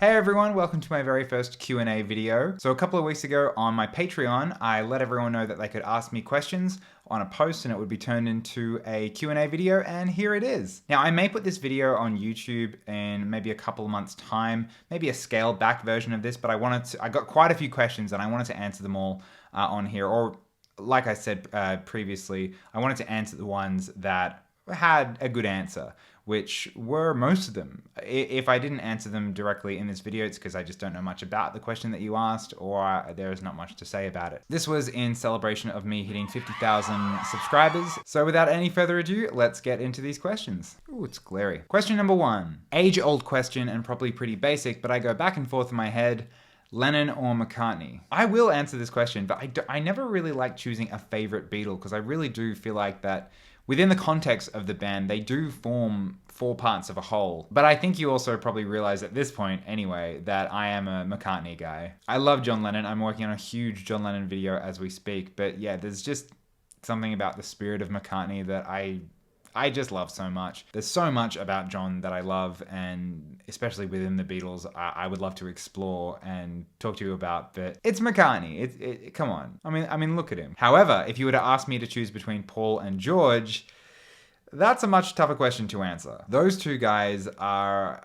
Hey everyone, welcome to my very first Q&A video. So a couple of weeks ago on my Patreon, I let everyone know that they could ask me questions on a post and it would be turned into a Q&A video, and here it is. Now I may put this video on YouTube in maybe a couple of months time, maybe a scaled back version of this, but I got quite a few questions and I wanted to answer them all on here, or like I said previously, I wanted to answer the ones that had a good answer, which were most of them. If I didn't answer them directly in this video, it's because I just don't know much about the question that you asked, or there is not much to say about it. This was in celebration of me hitting 50,000 subscribers. So without any further ado, let's get into these questions. Ooh, it's glary. Question number 1. Age-old question and probably pretty basic, but I go back and forth in my head. Lennon or McCartney? I will answer this question, but I never really like choosing a favorite Beatle because I really do feel like that within the context of the band, they do form four parts of a whole. But I think you also probably realize at this point, anyway, that I am a McCartney guy. I love John Lennon. I'm working on a huge John Lennon video as we speak. But yeah, there's just something about the spirit of McCartney that I just love so much. There's so much about John that I love, and especially within the Beatles, I would love to explore and talk to you about, but it's McCartney. Come on. I mean, look at him. However, if you were to ask me to choose between Paul and George, that's a much tougher question to answer. Those two guys are...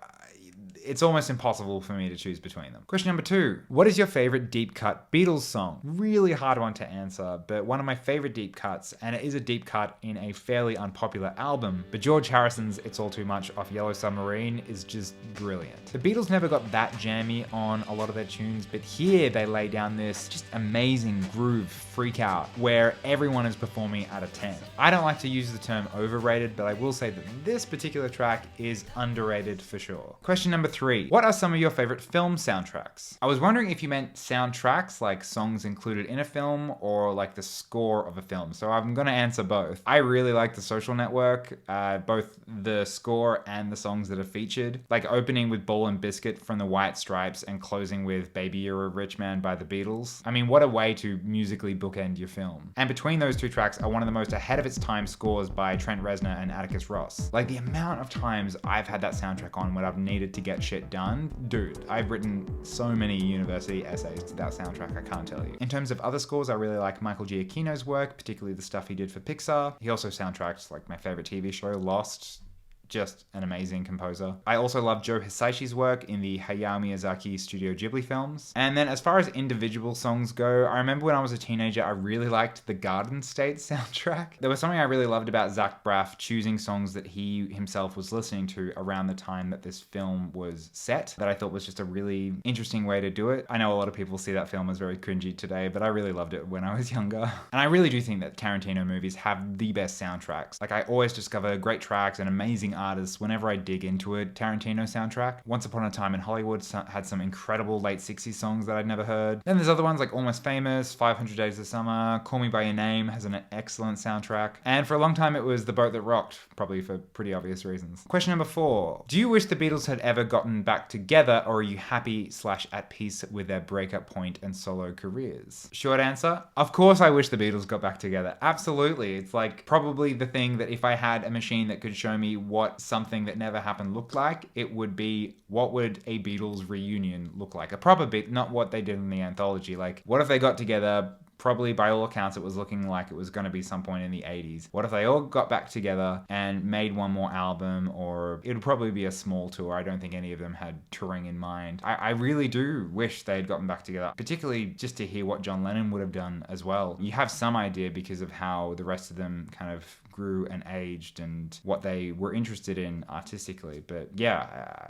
It's almost impossible for me to choose between them. Question number 2. What is your favorite deep cut Beatles song? Really hard one to answer, but one of my favorite deep cuts, and it is a deep cut in a fairly unpopular album, but George Harrison's It's All Too Much off Yellow Submarine is just brilliant. The Beatles never got that jammy on a lot of their tunes, but here they lay down this just amazing groove freak out where everyone is performing at a 10. I don't like to use the term overrated, but I will say that this particular track is underrated for sure. Question number 3. What are some of your favorite film soundtracks? I was wondering if you meant soundtracks, like songs included in a film, or like the score of a film. So I'm gonna answer both. I really like The Social Network, both the score and the songs that are featured. Like opening with Ball and Biscuit from the White Stripes and closing with Baby You're a Rich Man by the Beatles. I mean, what a way to musically bookend your film. And between those two tracks are one of the most ahead of its time scores by Trent Reznor and Atticus Ross. Like the amount of times I've had that soundtrack on when I've needed to get shit done, dude, I've written so many university essays to that soundtrack, I can't tell you. In terms of other scores, I really like Michael Giacchino's work, particularly the stuff he did for Pixar. He also soundtracked like my favorite TV show, Lost. Just an amazing composer. I also love Joe Hisaishi's work in the Hayao Miyazaki Studio Ghibli films. And then as far as individual songs go, I remember when I was a teenager, I really liked the Garden State soundtrack. There was something I really loved about Zach Braff choosing songs that he himself was listening to around the time that this film was set, that I thought was just a really interesting way to do it. I know a lot of people see that film as very cringy today, but I really loved it when I was younger. And I really do think that Tarantino movies have the best soundtracks. Like I always discover great tracks and amazing artists whenever I dig into a Tarantino soundtrack. Once Upon a Time in Hollywood had some incredible late 60s songs that I'd never heard. Then there's other ones like Almost Famous, 500 Days of Summer, Call Me By Your Name has an excellent soundtrack. And for a long time it was The Boat That Rocked, probably for pretty obvious reasons. Question number 4. Do you wish the Beatles had ever gotten back together, or are you happy / at peace with their breakup point and solo careers? Short answer, of course I wish the Beatles got back together. Absolutely. It's like probably the thing that if I had a machine that could show me what something that never happened looked like, it would be, what would a Beatles reunion look like? A proper bit, not what they did in the anthology. Like, what if they got together? Probably by all accounts it was looking like it was going to be some point in the 80s. What if they all got back together and made one more album, or it would probably be a small tour. I don't think any of them had touring in mind. I really do wish they had gotten back together, particularly just to hear what John Lennon would have done as well. You have some idea because of how the rest of them kind of grew and aged and what they were interested in artistically. But yeah,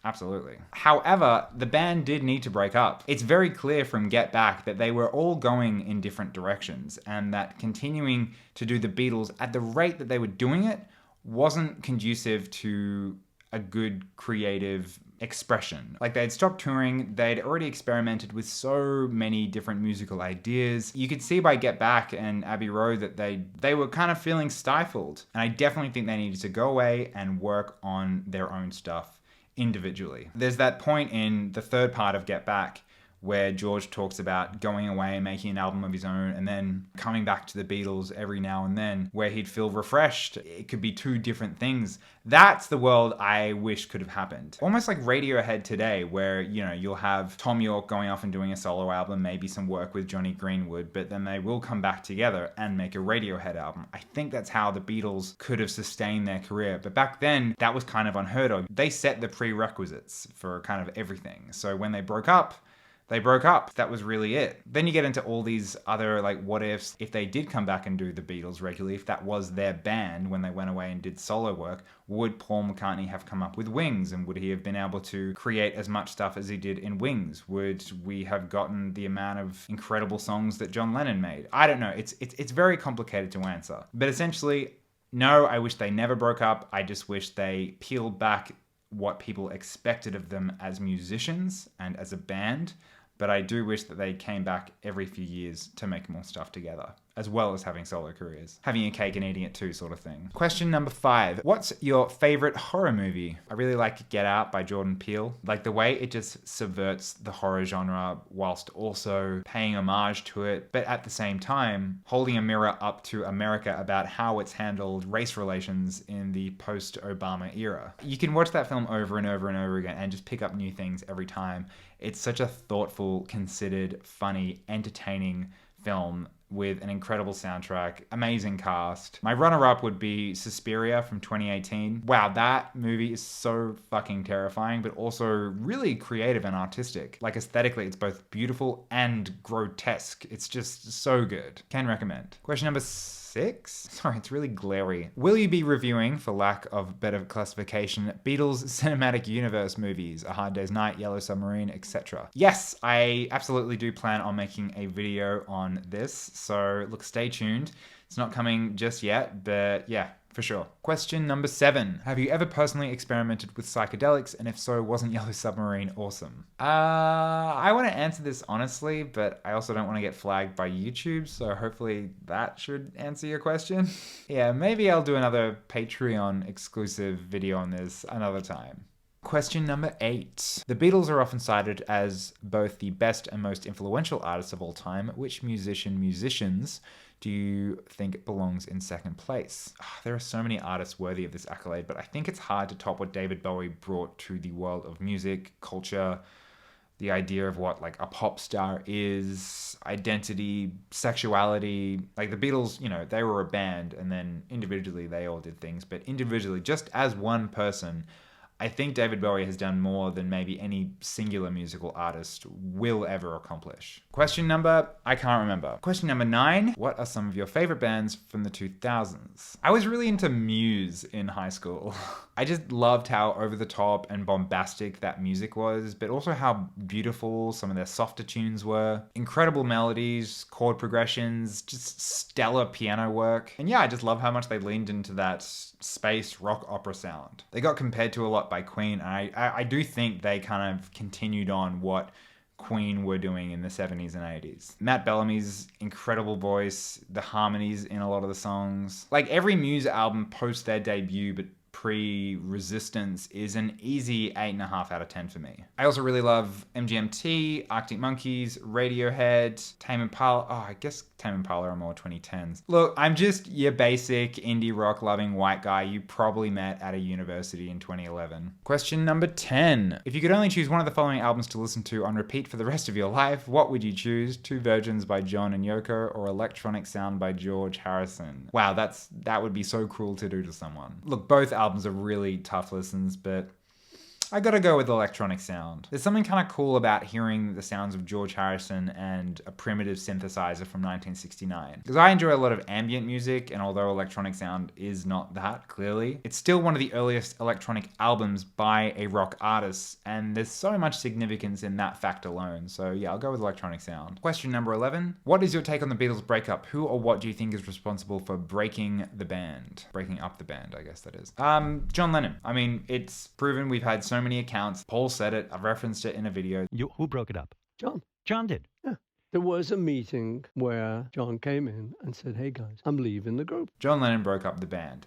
absolutely. However, the band did need to break up. It's very clear from Get Back that they were all going in different directions, and that continuing to do the Beatles at the rate that they were doing it wasn't conducive to a good creative expression. Like they'd stopped touring, they'd already experimented with so many different musical ideas. You could see by Get Back and Abbey Road that they were kind of feeling stifled. And I definitely think they needed to go away and work on their own stuff individually. There's that point in the third part of Get Back where George talks about going away and making an album of his own and then coming back to the Beatles every now and then, where he'd feel refreshed. It could be two different things. That's the world I wish could have happened. Almost like Radiohead today, where, you know, you'll have Tom York going off and doing a solo album, maybe some work with Johnny Greenwood, but then they will come back together and make a Radiohead album. I think that's how the Beatles could have sustained their career. But back then, that was kind of unheard of. They set the prerequisites for kind of everything. So when they broke up, they broke up. That was really it. Then you get into all these other like what ifs. If they did come back and do the Beatles regularly, if that was their band when they went away and did solo work, would Paul McCartney have come up with Wings? And would he have been able to create as much stuff as he did in Wings? Would we have gotten the amount of incredible songs that John Lennon made? I don't know. It's very complicated to answer. But essentially, no, I wish they never broke up. I just wish they peeled back what people expected of them as musicians and as a band. But I do wish that they came back every few years to make more stuff together, as well as having solo careers. Having your cake and eating it too, sort of thing. Question number 5. What's your favorite horror movie? I really like Get Out by Jordan Peele. Like the way it just subverts the horror genre whilst also paying homage to it, but at the same time, holding a mirror up to America about how it's handled race relations in the post-Obama era. You can watch that film over and over and over again and just pick up new things every time. It's such a thoughtful, considered, funny, entertaining film with an incredible soundtrack, amazing cast. My runner-up would be Suspiria from 2018. Wow, that movie is so fucking terrifying, but also really creative and artistic. Like aesthetically, it's both beautiful and grotesque. It's just so good. Can recommend. Question number 6. Sorry, it's really glary. Will you be reviewing, for lack of better classification, Beatles Cinematic Universe movies, A Hard Day's Night, Yellow Submarine, etc.? Yes, I absolutely do plan on making a video on this, so look, stay tuned. It's not coming just yet, but yeah, for sure. Question number 7. Have you ever personally experimented with psychedelics? And if so, wasn't Yellow Submarine awesome? I want to answer this honestly, but I also don't want to get flagged by YouTube, so hopefully that should answer your question. Yeah, maybe I'll do another Patreon exclusive video on this another time. Question number 8. The Beatles are often cited as both the best and most influential artists of all time. Which musicians do you think belongs in second place? There are so many artists worthy of this accolade, but I think it's hard to top what David Bowie brought to the world of music, culture, the idea of what like a pop star is, identity, sexuality. Like the Beatles, you know, they were a band and then individually they all did things, but individually, just as one person, I think David Bowie has done more than maybe any singular musical artist will ever accomplish. Question number, I can't remember. Question number 9, what are some of your favorite bands from the 2000s? I was really into Muse in high school. I just loved how over the top and bombastic that music was, but also how beautiful some of their softer tunes were. Incredible melodies, chord progressions, just stellar piano work. And yeah, I just love how much they leaned into that space rock opera sound. They got compared to a lot by Queen, and I do think they kind of continued on what Queen were doing in the 70s and 80s. Matt Bellamy's incredible voice, the harmonies in a lot of the songs. Like every Muse album post their debut, but pre-Resistance, is an easy 8.5 out of 10 for me. I also really love MGMT, Arctic Monkeys, Radiohead, Tame Impala. Oh, I guess Tame Impala are more 2010s. Look, I'm just your basic indie rock loving white guy you probably met at a university in 2011. Question number 10. If you could only choose one of the following albums to listen to on repeat for the rest of your life, what would you choose? Two Virgins by John and Yoko or Electronic Sound by George Harrison? Wow, that would be so cruel to do to someone. Look, both albums are really tough listens, but I gotta go with Electronic Sound. There's something kind of cool about hearing the sounds of George Harrison and a primitive synthesizer from 1969. Because I enjoy a lot of ambient music, and although Electronic Sound is not that, clearly, it's still one of the earliest electronic albums by a rock artist, and there's so much significance in that fact alone. So yeah, I'll go with Electronic Sound. Question number 11. What is your take on the Beatles breakup? Who or what do you think is responsible for breaking the band? Breaking up the band, I guess that is. John Lennon. I mean, it's proven. We've had so many accounts. Paul said it. I've referenced it in a video. Who broke it up? John. John did. Yeah. There was a meeting where John came in and said, hey guys, I'm leaving the group. John Lennon broke up the band.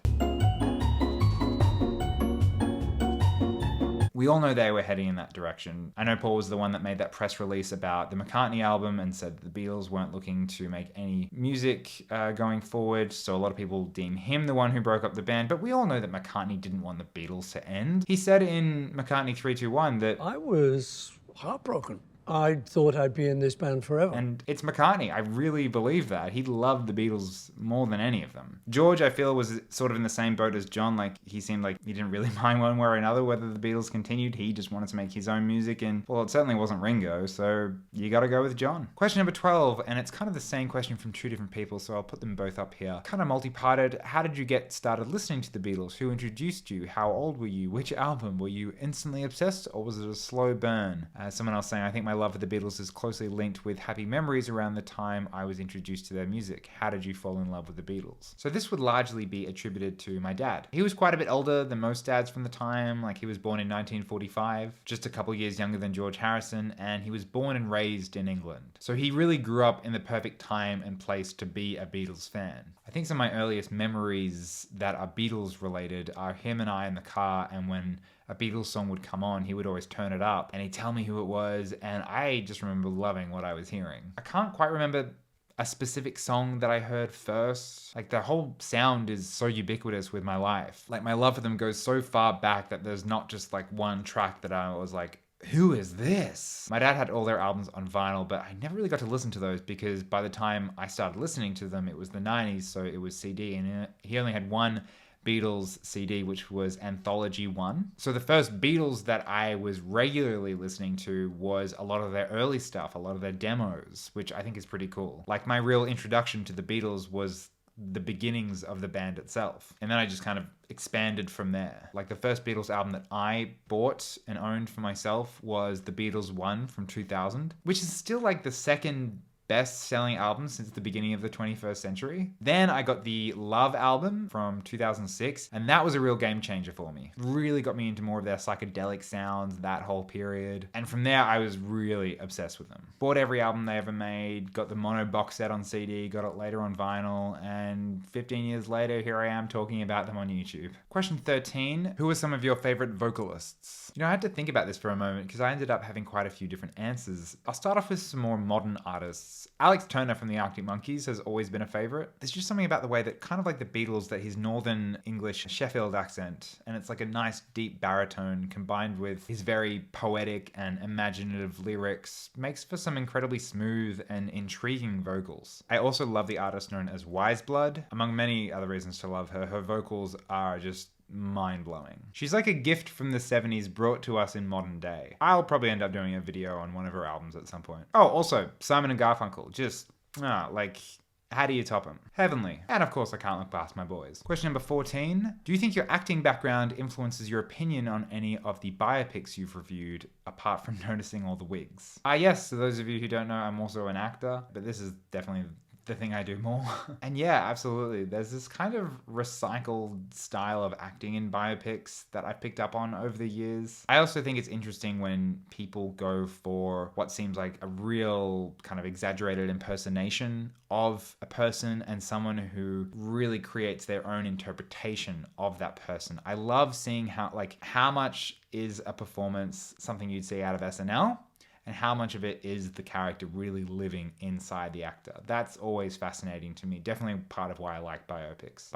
We We all know they were heading in that direction. I know Paul was the one that made that press release about the McCartney album and said the Beatles weren't looking to make any music going forward, so a lot of people deem him the one who broke up the band, but we all know that McCartney didn't want the Beatles to end. He said in McCartney 321 that I was heartbroken. I thought I'd be in this band forever. And it's McCartney. I really believe that. He loved the Beatles more than any of them. George, I feel, was sort of in the same boat as John. Like, he seemed like he didn't really mind one way or another whether the Beatles continued. He just wanted to make his own music. And, well, it certainly wasn't Ringo, so you gotta go with John. Question number 12, and it's kind of the same question from two different people, so I'll put them both up here. Kind of multi-parted. How did you get started listening to the Beatles? Who introduced you? How old were you? Which album? Were you instantly obsessed, or was it a slow burn? Someone else saying, I think my love for the Beatles is closely linked with happy memories around the time I was introduced to their music. How did you fall in love with the Beatles? So this would largely be attributed to my dad. He was quite a bit older than most dads from the time. Like, he was born in 1945, just a couple years younger than George Harrison, and he was born and raised in England. So he really grew up in the perfect time and place to be a Beatles fan. I think some of my earliest memories that are Beatles related are him and I in the car, and when a Beatles song would come on, he would always turn it up and he'd tell me who it was, and I just remember loving what I was hearing. I can't quite remember a specific song that I heard first. Like, the whole sound is so ubiquitous with my life. Like, my love for them goes so far back that there's not just like one track that I was like, who is this? My dad had all their albums on vinyl, but I never really got to listen to those because by the time I started listening to them, it was the 90s, so it was CD, and he only had one Beatles CD, which was Anthology 1. So the first Beatles that I was regularly listening to was a lot of their early stuff, a lot of their demos, which I think is pretty cool. Like, my real introduction to the Beatles was the beginnings of the band itself. And then I just kind of expanded from there. Like, the first Beatles album that I bought and owned for myself was The Beatles 1 from 2000, which is still like the second best-selling album since the beginning of the 21st century. Then I got the Love album from 2006, and that was a real game changer for me. Really got me into more of their psychedelic sounds, that whole period. And from there, I was really obsessed with them. Bought every album they ever made, got the mono box set on CD, got it later on vinyl, and 15 years later, here I am talking about them on YouTube. Question 13, who are some of your favorite vocalists? You know, I had to think about this for a moment because I ended up having quite a few different answers. I'll start off with some more modern artists. Alex Turner from the Arctic Monkeys has always been a favorite. There's just something about the way that, kind of like the Beatles, that his northern English Sheffield accent, and it's like a nice deep baritone combined with his very poetic and imaginative lyrics, makes for some incredibly smooth and intriguing vocals. I also love the artist known as Wiseblood. Among many other reasons to love her, her vocals are just mind-blowing. She's like a gift from the 70s brought to us in modern day. I'll probably end up doing a video on one of her albums at some point. Oh, also, Simon and Garfunkel. Just, like, how do you top them? Heavenly. And of course, I can't look past my boys. Question number 14. Do you think your acting background influences your opinion on any of the biopics you've reviewed, apart from noticing all the wigs? Yes, to those of you who don't know, I'm also an actor, but this is definitely the thing I do more. And yeah, absolutely. There's this kind of recycled style of acting in biopics that I've picked up on over the years. I also think it's interesting when people go for what seems like a real kind of exaggerated impersonation of a person and someone who really creates their own interpretation of that person. I love seeing how much is a performance something you'd see out of SNL, and how much of it is the character really living inside the actor. That's always fascinating to me. Definitely part of why I like biopics.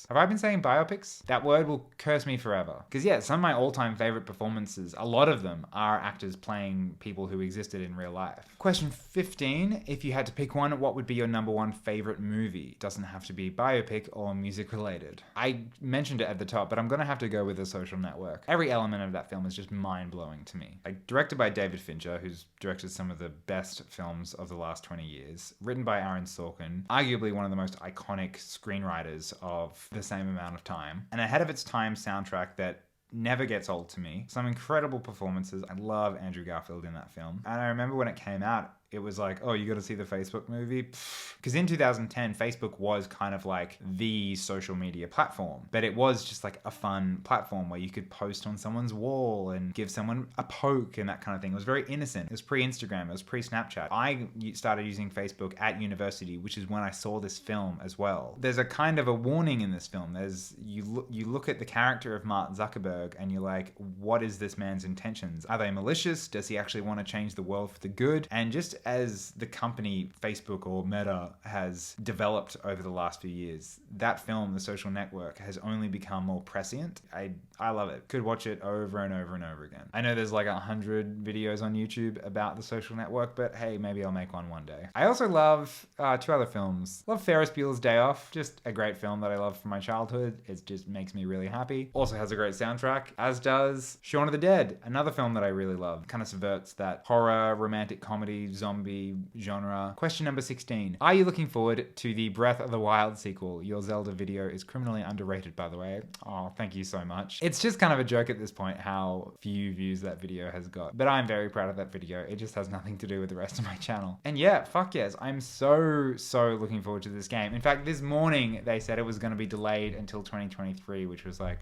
Have I been saying biopics? That word will curse me forever. Because yeah, some of my all-time favorite performances, a lot of them are actors playing people who existed in real life. Question 15, if you had to pick one, what would be your number one favorite movie? Doesn't have to be biopic or music related. I mentioned it at the top, but I'm gonna have to go with The Social Network. Every element of that film is just mind-blowing to me. Directed by David Fincher, who's directed some of the best films of the last 20 years. Written by Aaron Sorkin, arguably one of the most iconic screenwriters of the same amount of time. An ahead of its time soundtrack that never gets old to me. Some incredible performances. I love Andrew Garfield in that film. And I remember when it came out, it was like, oh, you got to see the Facebook movie? Because in 2010, Facebook was kind of like the social media platform, but it was just like a fun platform where you could post on someone's wall and give someone a poke and that kind of thing. It was very innocent. It was pre-Instagram. It was pre-Snapchat. I started using Facebook at university, which is when I saw this film as well. There's a kind of a warning in this film. You look at the character of Mark Zuckerberg and you're like, what is this man's intentions? Are they malicious? Does he actually want to change the world for the good? And just as the company Facebook or Meta has developed over the last few years, that film, The Social Network, has only become more prescient. I love it. Could watch it over and over and over again. I know there's like 100 videos on YouTube about The Social Network, but hey, maybe I'll make one day. I also love two other films. Love Ferris Bueller's Day Off, just a great film that I love from my childhood. It just makes me really happy. Also has a great soundtrack, as does Shaun of the Dead, another film that I really love. Kind of subverts that horror, romantic comedy, zombie genre. Question number 16. Are you looking forward to the Breath of the Wild sequel? Your Zelda video is criminally underrated, by the way. Oh, thank you so much. It's just kind of a joke at this point how few views that video has got. But I'm very proud of that video. It just has nothing to do with the rest of my channel. And yeah, fuck yes. I'm so looking forward to this game. In fact, this morning they said it was going to be delayed until 2023, which was like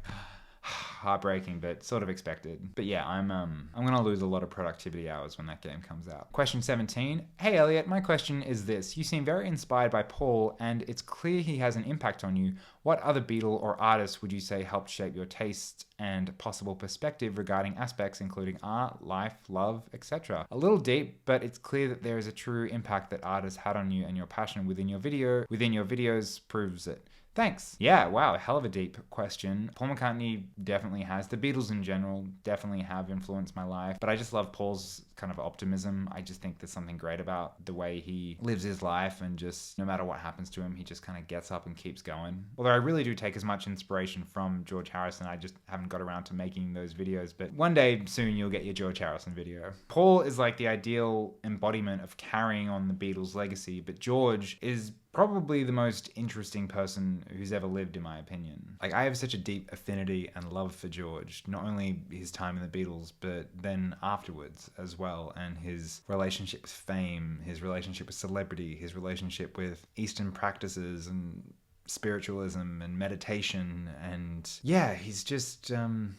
heartbreaking, but sort of expected. But yeah, I'm gonna lose a lot of productivity hours when that game comes out. Question 17. Hey Elliot, my question is this. You seem very inspired by Paul, and it's clear he has an impact on you. What other Beatle or artist would you say helped shape your taste and possible perspective regarding aspects including art, life, love, etc.? A little deep, but it's clear that there is a true impact that artists had on you, and your passion within your videos proves it. Thanks. Yeah, wow, hell of a deep question. Paul McCartney definitely has. The Beatles in general definitely have influenced my life, but I just love Paul's kind of optimism. I just think there's something great about the way he lives his life, and just no matter what happens to him, he just kind of gets up and keeps going. Although I really do take as much inspiration from George Harrison, I just haven't got around to making those videos, but one day soon you'll get your George Harrison video. Paul is like the ideal embodiment of carrying on the Beatles' legacy, but George is probably the most interesting person who's ever lived, in my opinion. Like, I have such a deep affinity and love for George, not only his time in the Beatles, but then afterwards as well, and his relationship with fame, his relationship with celebrity, his relationship with Eastern practices and spiritualism and meditation, and yeah, he's just an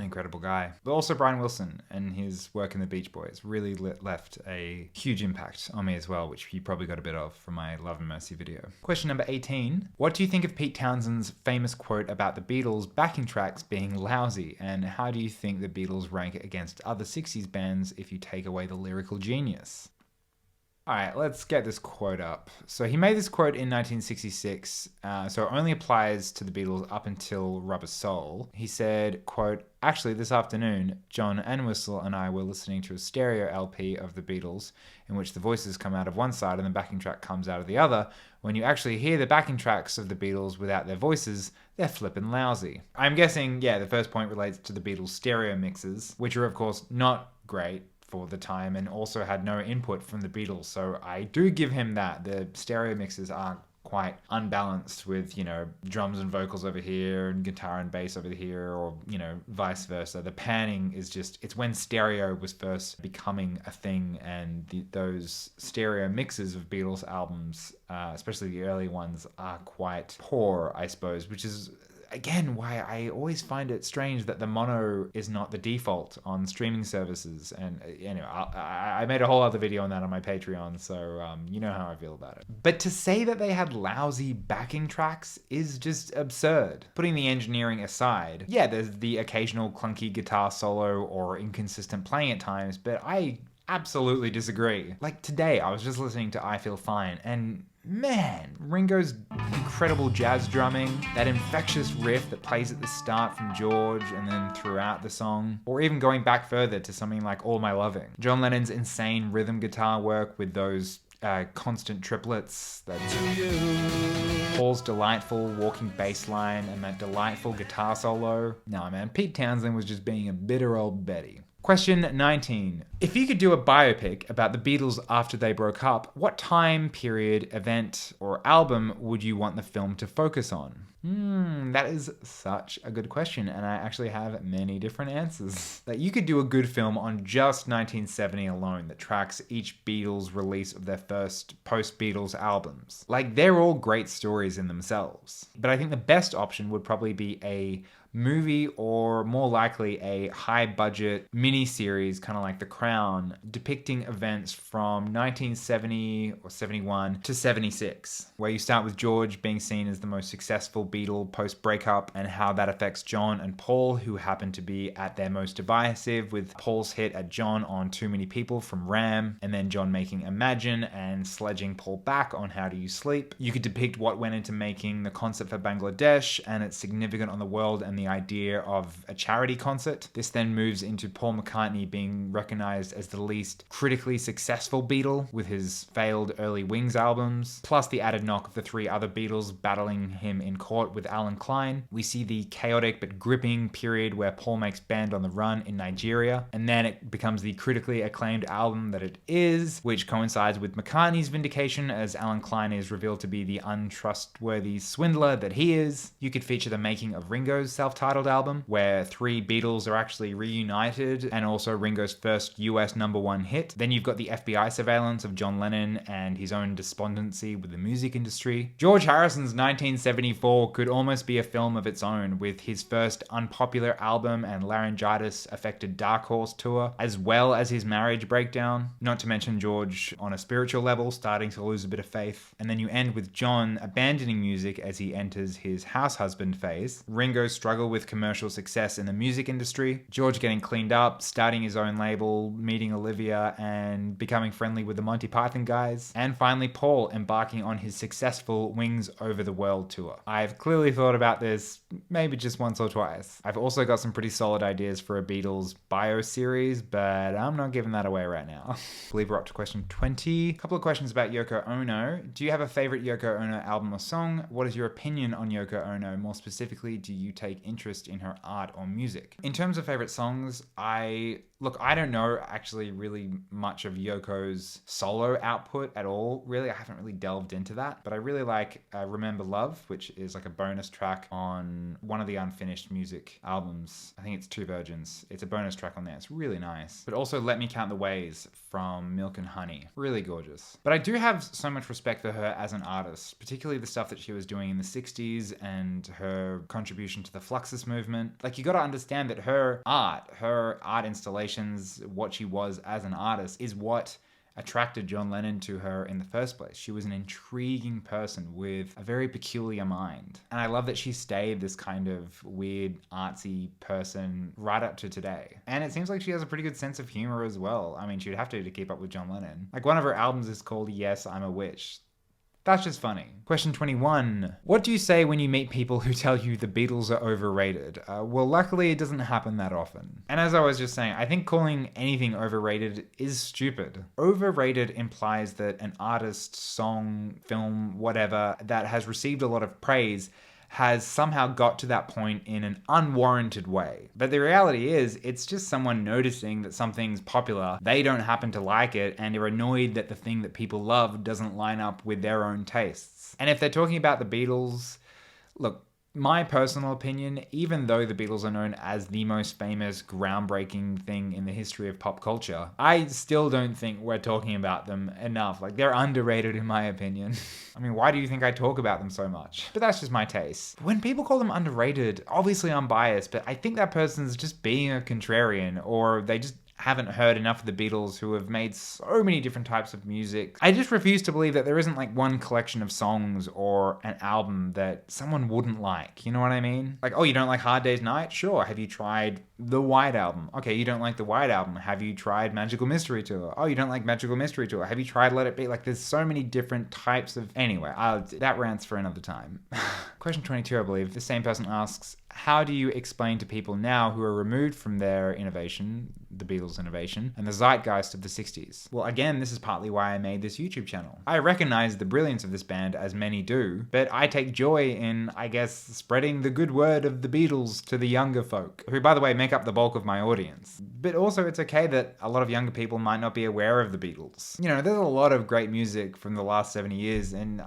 incredible guy. But also Brian Wilson and his work in the Beach Boys really left a huge impact on me as well, which you probably got a bit of from my Love and Mercy video. Question number 18. What do you think of Pete Townshend's famous quote about the Beatles backing tracks being lousy, and how do you think the Beatles rank against other 60s bands if you take away the lyrical genius? All right, let's get this quote up. So he made this quote in 1966, so it only applies to the Beatles up until Rubber Soul. He said, quote, "Actually, this afternoon, John Entwistle and I were listening to a stereo LP of the Beatles in which the voices come out of one side and the backing track comes out of the other. When you actually hear the backing tracks of the Beatles without their voices, they're flippin' lousy." I'm guessing, yeah, the first point relates to the Beatles' stereo mixes, which are, of course, not great for the time and also had no input from the Beatles. So I do give him that. The stereo mixes are quite unbalanced with, you know, drums and vocals over here and guitar and bass over here, or, you know, vice versa. The panning is just, it's when stereo was first becoming a thing, and those stereo mixes of Beatles albums, especially the early ones, are quite poor, I suppose, which is again why I always find it strange that the mono is not the default on streaming services. And anyway, I made a whole other video on that on my Patreon, so you know how I feel about it. But to say that they had lousy backing tracks is just absurd. Putting the engineering aside, yeah, there's the occasional clunky guitar solo or inconsistent playing at times, but I absolutely disagree. Like today, I was just listening to I Feel Fine, and man, Ringo's incredible jazz drumming, that infectious riff that plays at the start from George and then throughout the song, or even going back further to something like All My Loving. John Lennon's insane rhythm guitar work with those constant triplets, Paul's delightful walking bass line, and that delightful guitar solo. No man, Pete Townshend was just being a bitter old Betty. Question 19. If you could do a biopic about the Beatles after they broke up, what time period, event, or album would you want the film to focus on? That is such a good question, and I actually have many different answers. That you could do a good film on just 1970 alone that tracks each Beatles release of their first post-Beatles albums. Like, they're all great stories in themselves. But I think the best option would probably be a movie, or more likely a high-budget mini-series, kind of like The Crown, depicting events from 1970 or 71 to 76, where you start with George being seen as the most successful Beatle post-breakup, and how that affects John and Paul, who happen to be at their most divisive, with Paul's hit at John on Too Many People from Ram, and then John making Imagine and sledging Paul back on How Do You Sleep. You could depict what went into making the concert for Bangladesh and its significance on the world, and the idea of a charity concert. This then moves into Paul McCartney being recognized as the least critically successful Beatle with his failed early Wings albums, plus the added knock of the three other Beatles battling him in court with Alan Klein. We see the chaotic but gripping period where Paul makes Band on the Run in Nigeria, and then it becomes the critically acclaimed album that it is, which coincides with McCartney's vindication as Alan Klein is revealed to be the untrustworthy swindler that he is. You could feature the making of Ringo's self-titled album, where three Beatles are actually reunited, and also Ringo's first US #1 hit. Then you've got the FBI surveillance of John Lennon and his own despondency with the music industry. George Harrison's 1974 could almost be a film of its own, with his first unpopular album and laryngitis-affected Dark Horse tour, as well as his marriage breakdown. Not to mention George on a spiritual level starting to lose a bit of faith. And then you end with John abandoning music as he enters his house husband phase, Ringo's struggle with commercial success in the music industry, George getting cleaned up, starting his own label, meeting Olivia, and becoming friendly with the Monty Python guys, and finally Paul embarking on his successful Wings Over the World tour. I've clearly thought about this maybe just once or twice. I've also got some pretty solid ideas for a Beatles bio series, but I'm not giving that away right now. I believe we're up to question 20. A couple of questions about Yoko Ono. Do you have a favorite Yoko Ono album or song? What is your opinion on Yoko Ono? More specifically, do you take interest in her art or music? In terms of favorite songs, I don't know actually really much of Yoko's solo output at all. Really, I haven't really delved into that, but I really like Remember Love, which is like a bonus track on one of the Unfinished Music albums. I think it's Two Virgins. It's a bonus track on there. It's really nice. But also Let Me Count the Ways from Milk and Honey. Really gorgeous. But I do have so much respect for her as an artist, particularly the stuff that she was doing in the 60s and her contribution to the Fluxus movement. Like, you got to understand that her art installations, what she was as an artist, is what attracted John Lennon to her in the first place. She was an intriguing person with a very peculiar mind. And I love that she stayed this kind of weird, artsy person right up to today. And it seems like she has a pretty good sense of humor as well. I mean, she'd have to keep up with John Lennon. Like, one of her albums is called Yes, I'm a Witch. That's just funny. Question 21. What do you say when you meet people who tell you the Beatles are overrated? Well, luckily it doesn't happen that often. And as I was just saying, I think calling anything overrated is stupid. Overrated implies that an artist, song, film, whatever, that has received a lot of praise has somehow got to that point in an unwarranted way. But the reality is, it's just someone noticing that something's popular, they don't happen to like it, and are annoyed that the thing that people love doesn't line up with their own tastes. And if they're talking about the Beatles, look, my personal opinion, even though the Beatles are known as the most famous, groundbreaking thing in the history of pop culture, I still don't think we're talking about them enough. Like, they're underrated in my opinion. I mean, why do you think I talk about them so much? But that's just my taste. When people call them underrated, obviously I'm biased, but I think that person's just being a contrarian, or they just haven't heard enough of the Beatles, who have made so many different types of music. I just refuse to believe that there isn't like one collection of songs or an album that someone wouldn't like. You know what I mean? Like, oh, you don't like Hard Day's Night? Sure. Have you tried the White Album? Okay, you don't like the White Album. Have you tried Magical Mystery Tour? Oh, you don't like Magical Mystery Tour. Have you tried Let It Be? Like, there's so many different types of... Anyway, that rant's for another time. Question 22, I believe. The same person asks, how do you explain to people now who are removed from their innovation, the Beatles' innovation, and the zeitgeist of the 60s? Well, again, this is partly why I made this YouTube channel. I recognize the brilliance of this band, as many do, but I take joy in, I guess, spreading the good word of the Beatles to the younger folk, who, by the way, make up the bulk of my audience. But also, it's okay that a lot of younger people might not be aware of the Beatles. You know, there's a lot of great music from the last 70 years, and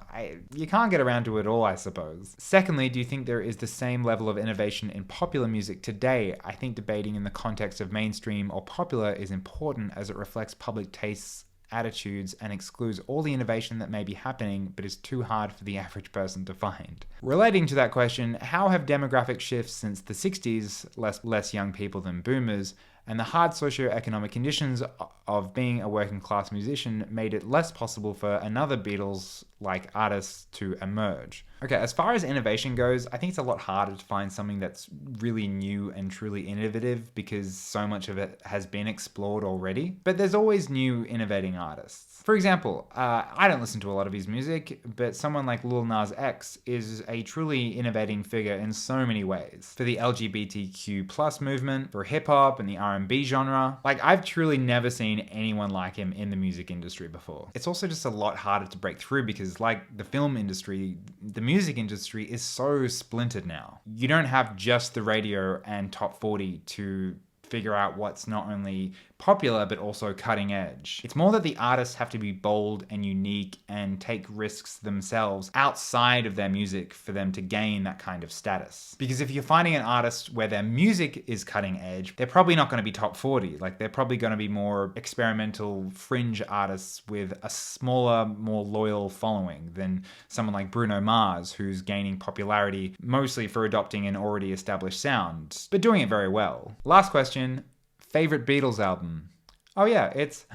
you can't get around to it all, I suppose. Secondly, do you think there is the same level of innovation in popular music today? I think debating in the context of mainstream or popular is important, as it reflects public tastes, attitudes, and excludes all the innovation that may be happening but is too hard for the average person to find. Relating to that question, how have demographic shifts since the 60s, less young people than boomers, and the hard socioeconomic conditions of being a working class musician made it less possible for another Beatles-like artist to emerge? Okay, as far as innovation goes, I think it's a lot harder to find something that's really new and truly innovative because so much of it has been explored already. But there's always new innovating artists. For example, I don't listen to a lot of his music, but someone like Lil Nas X is a truly innovating figure in so many ways. For the LGBTQ+ movement, for hip-hop and the R&B genre. Like, I've truly never seen anyone like him in the music industry before. It's also just a lot harder to break through because, like the film industry, the music industry is so splintered now. You don't have just the radio and top 40 to figure out what's not only popular but also cutting edge. It's more that the artists have to be bold and unique and take risks themselves outside of their music for them to gain that kind of status. Because if you're finding an artist where their music is cutting edge, they're probably not going to be top 40. Like, they're probably going to be more experimental fringe artists with a smaller, more loyal following than someone like Bruno Mars, who's gaining popularity mostly for adopting an already established sound, but doing it very well. Last question. Favorite Beatles album? Oh yeah, it's...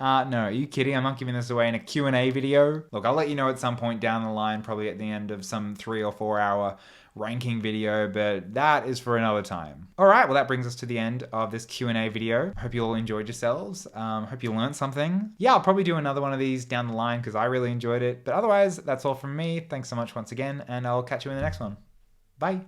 no, are you kidding? I'm not giving this away in a Q&A video. Look, I'll let you know at some point down the line, probably at the end of some 3 or 4 hour ranking video, but that is for another time. All right, well, that brings us to the end of this Q&A video. Hope you all enjoyed yourselves. Hope you learned something. Yeah, I'll probably do another one of these down the line because I really enjoyed it. But otherwise, that's all from me. Thanks so much once again, and I'll catch you in the next one. Bye.